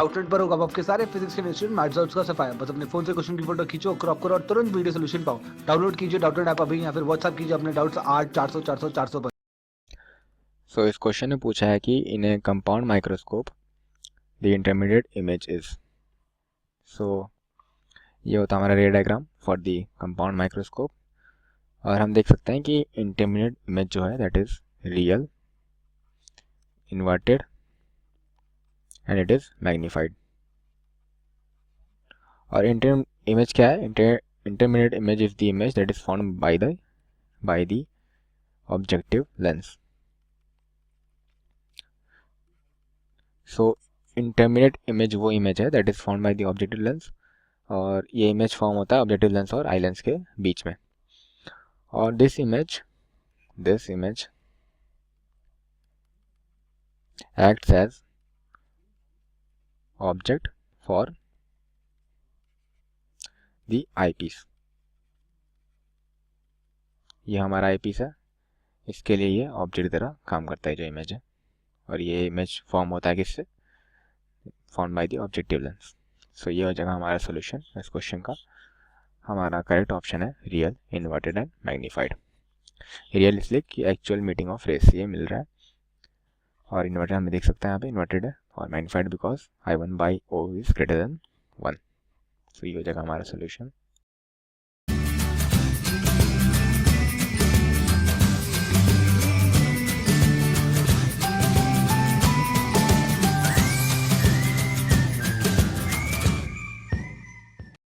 Outlet पर होगा आपके सारे फिजिक्स के इंस्टीट्यूट मैथ्स और उसका सफाया। बस अपने फोन से क्वेश्चन की फोटो खींचो, क्रॉप करो और तुरंत वीडियो सोल्यूशन पाओ। डाउनलोड कीजिए डाउटनेट ऐप अभी या फिर व्हाट्सएप कीजिए अपने डाउट्स 8 400 400 400 पर। सो इस क्वेश्चन में पूछा है कि in a compound microscope the intermediate image is. So ये होता है हमारा ray diagram for the compound microscope, और हम देख सकते हैं कि इंटरमीडिएट इमेज जो है that is real, inverted and it is magnified. और इंटर इमेज क्या है? Intermediate image is the image that is formed by the objective lens. So intermediate image वो इमेज है that is formed by the objective lens, और ये image form होता है objective lens और आई लेंस के बीच में। और this image acts as object for the eyepiece। ये हमारा eyepiece है, इसके लिए ये ऑब्जेक्ट की तरह काम करता है जो इमेज है, और ये इमेज फॉर्म होता है किससे? Form by the objective lens. So ये हो जाएगा हमारा सोल्यूशन इस क्वेश्चन का। हमारा करेक्ट ऑप्शन है real, inverted and magnified. Real इसलिए कि एक्चुअल मीटिंग ऑफ रेस ये मिल रहा है, और इन्वर्टेड हमें देख सकते हैं यहाँ पे इन्वर्टेड है, और magnified because I1/O is greater than 1। सो ये हो जाएगा हमारा सोल्यूशन।